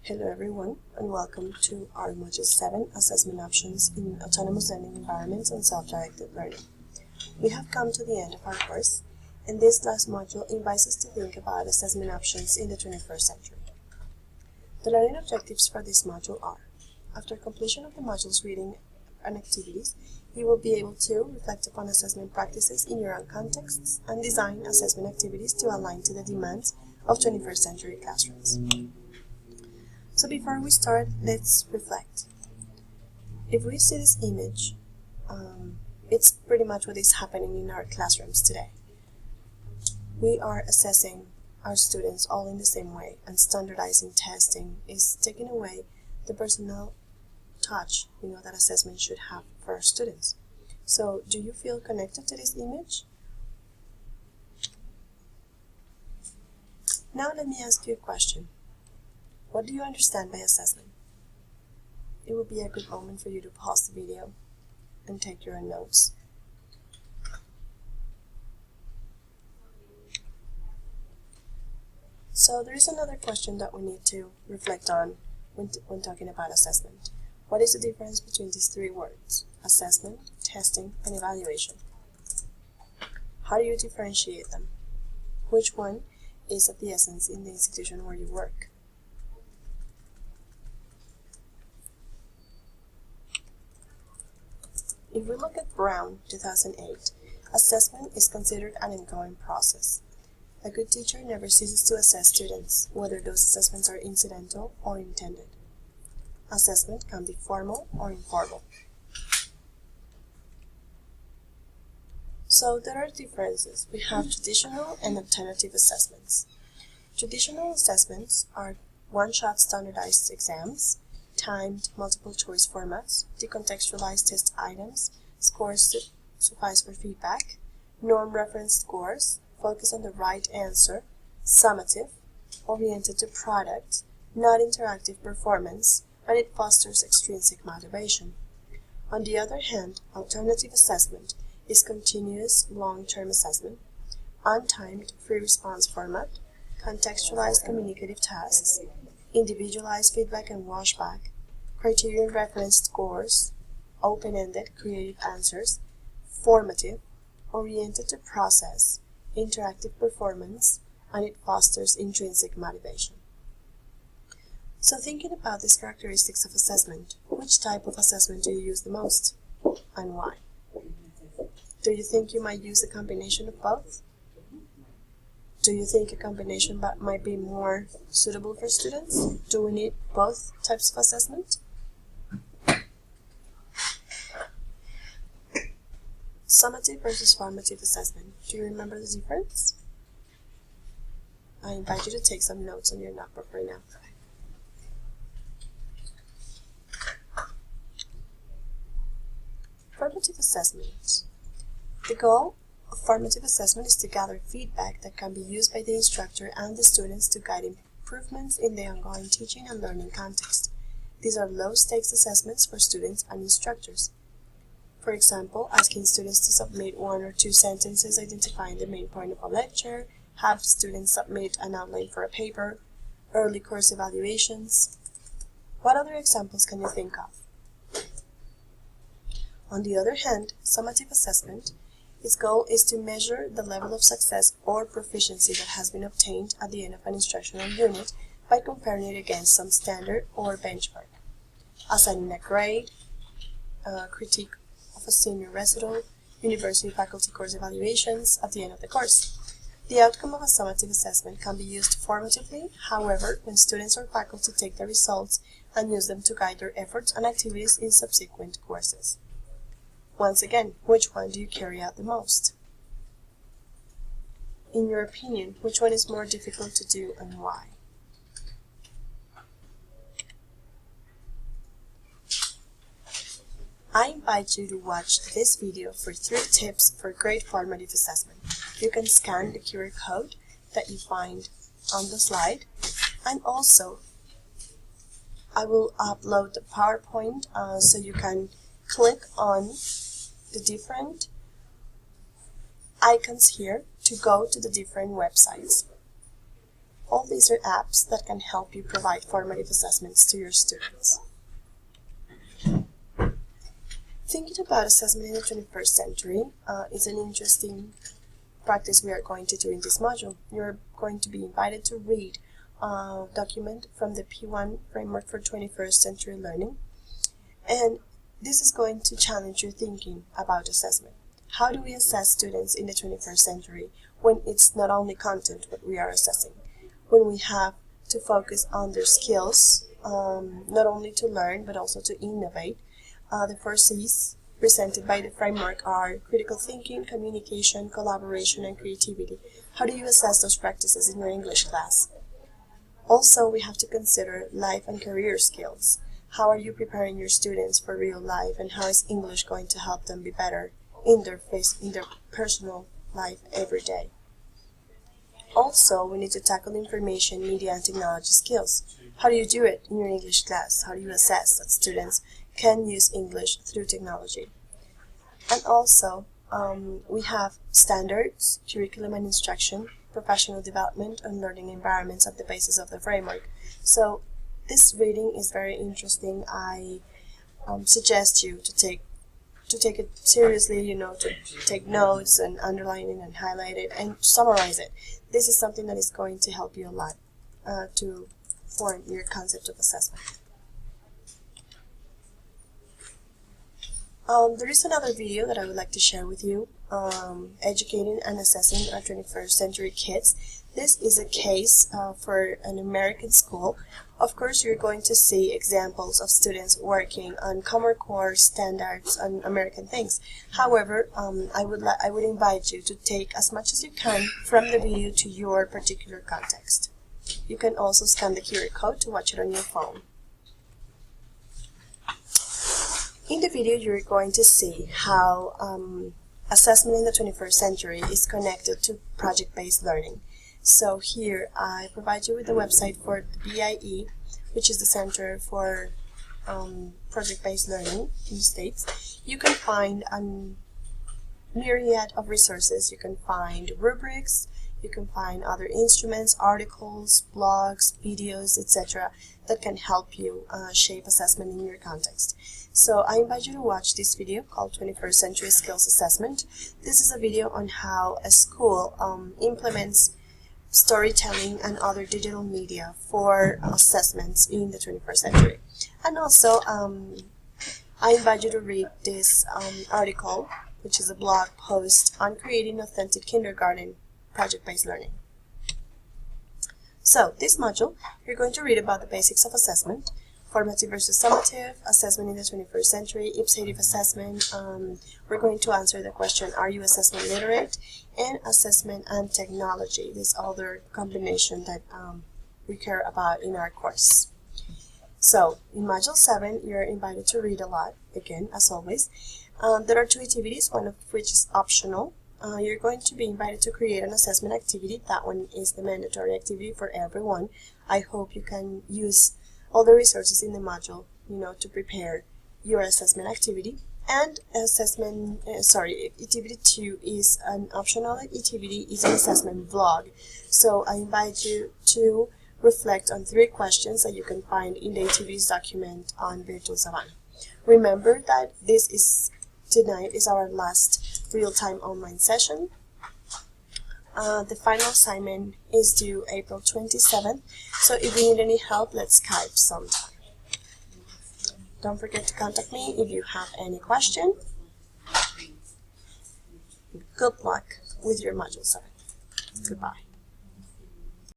Hello everyone, and welcome to our Module 7 Assessment Options in Autonomous Learning Environments and Self-Directed Learning. We have come to the end of our course, and this last module invites us to think about assessment options in the 21st century. The learning objectives for this module are: after completion of the module's reading and activities, you will be able to reflect upon assessment practices in your own contexts and design assessment activities to align to the demands of 21st century classrooms. So before we start, let's reflect. If we see this image, it's pretty much what is happening in our classrooms today. We are assessing our students all in the same way, and standardizing testing is taking away the personal touch that assessment should have for our students. So do you feel connected to this image? Now let me ask you a question. What do you understand by assessment? It would be a good moment for you to pause the video and take your own notes. So there is another question that we need to reflect on when talking about assessment. What is the difference between these three words: assessment, testing, and evaluation? How do you differentiate them? Which one is of the essence in the institution where you work? If we look at Brown, 2008, assessment is considered an ongoing process. A good teacher never ceases to assess students, whether those assessments are incidental or intended. Assessment can be formal or informal. So there are differences. We have traditional and alternative assessments. Traditional assessments are one-shot standardized exams, timed multiple-choice formats, decontextualized test items, scores suffice for feedback, norm-referenced scores, focus on the right answer, summative, oriented to product, not interactive performance, and it fosters extrinsic motivation. On the other hand, alternative assessment is continuous long-term assessment, untimed free-response format, contextualized communicative tasks, individualized feedback and washback, criterion-referenced scores, open-ended creative answers, formative, oriented to process, interactive performance, and it fosters intrinsic motivation. So thinking about these characteristics of assessment, which type of assessment do you use the most, and why? Do you think you might use a combination of both? Do you think a combination might be more suitable for students? Do we need both types of assessment? Summative versus formative assessment. Do you remember the difference? I invite you to take some notes on your notebook right now. Formative assessment. The goal of formative assessment is to gather feedback that can be used by the instructor and the students to guide improvements in the ongoing teaching and learning context. These are low-stakes assessments for students and instructors. For example, asking students to submit 1 or 2 sentences identifying the main point of a lecture, have students submit an outline for a paper, early course evaluations. What other examples can you think of? On the other hand, summative assessment, its goal is to measure the level of success or proficiency that has been obtained at the end of an instructional unit by comparing it against some standard or benchmark, assigning a grade, critique of a senior recital, university faculty course evaluations at the end of the course. The outcome of a summative assessment can be used formatively, however, when students or faculty take the results and use them to guide their efforts and activities in subsequent courses. Once again, which one do you carry out the most? In your opinion, which one is more difficult to do and why? I invite you to watch this video for 3 tips for great formative assessment. You can scan the QR code that you find on the slide, and also I will upload the PowerPoint so you can click on the different icons here to go to the different websites. All these are apps that can help you provide formative assessments to your students. Thinking about assessment in the 21st century is an interesting practice we are going to do in this module. You're going to be invited to read a document from the P1 Framework for 21st Century Learning, and this is going to challenge your thinking about assessment. How do we assess students in the 21st century when it's not only content what we are assessing, when we have to focus on their skills, not only to learn but also to innovate? The 4 C's presented by the framework are critical thinking, communication, collaboration, and creativity. How do you assess those practices in your English class? Also, we have to consider life and career skills. How are you preparing your students for real life, and how is English going to help them be better in their personal life every day? Also, we need to tackle information, media, and technology skills. How do you do it in your English class? How do you assess that students can use English through technology? And also, we have standards, curriculum and instruction, professional development, and learning environments at the basis of the framework. So this reading is very interesting. I suggest you to take it seriously, to take notes and underline it and highlight it and summarize it. This is something that is going to help you a lot to form your concept of assessment. There is another video that I would like to share with you, educating and assessing our 21st century kids. This is a case for an American school. Of course, you're going to see examples of students working on Common Core standards and American things. However, I would invite you to take as much as you can from the video to your particular context. You can also scan the QR code to watch it on your phone. In the video, you're going to see how assessment in the 21st century is connected to project-based learning. So here, I provide you with the website for the BIE, which is the Center for Project-Based Learning in the States. You can find a myriad of resources. You can find rubrics, you can find other instruments, articles, blogs, videos, etc. that can help you shape assessment in your context. So I invite you to watch this video called 21st Century Skills Assessment. This is a video on how a school implements storytelling and other digital media for assessments in the 21st century. And also, I invite you to read this article, which is a blog post on creating authentic kindergarten project-based learning. So, this module, you're going to read about the basics of assessment, formative versus summative, assessment in the 21st century, ipsative assessment. We're going to answer the question, are you assessment literate? And assessment and technology, this other combination that we care about in our course. So, in Module 7, you're invited to read a lot, again, as always. There are 2 activities, one of which is optional. You're going to be invited to create an assessment activity. That one is the mandatory activity for everyone. I hope you can use all the resources in the module, to prepare your assessment activity. And activity 2 is an optional activity, is an assessment vlog. So I invite you to reflect on 3 questions that you can find in the activities document on Virtual Savannah. Remember that tonight is our last real-time online session. The final assignment is due April 27th, so if you need any help, let's Skype sometime. Don't forget to contact me if you have any question. Good luck with your Module 7. Goodbye.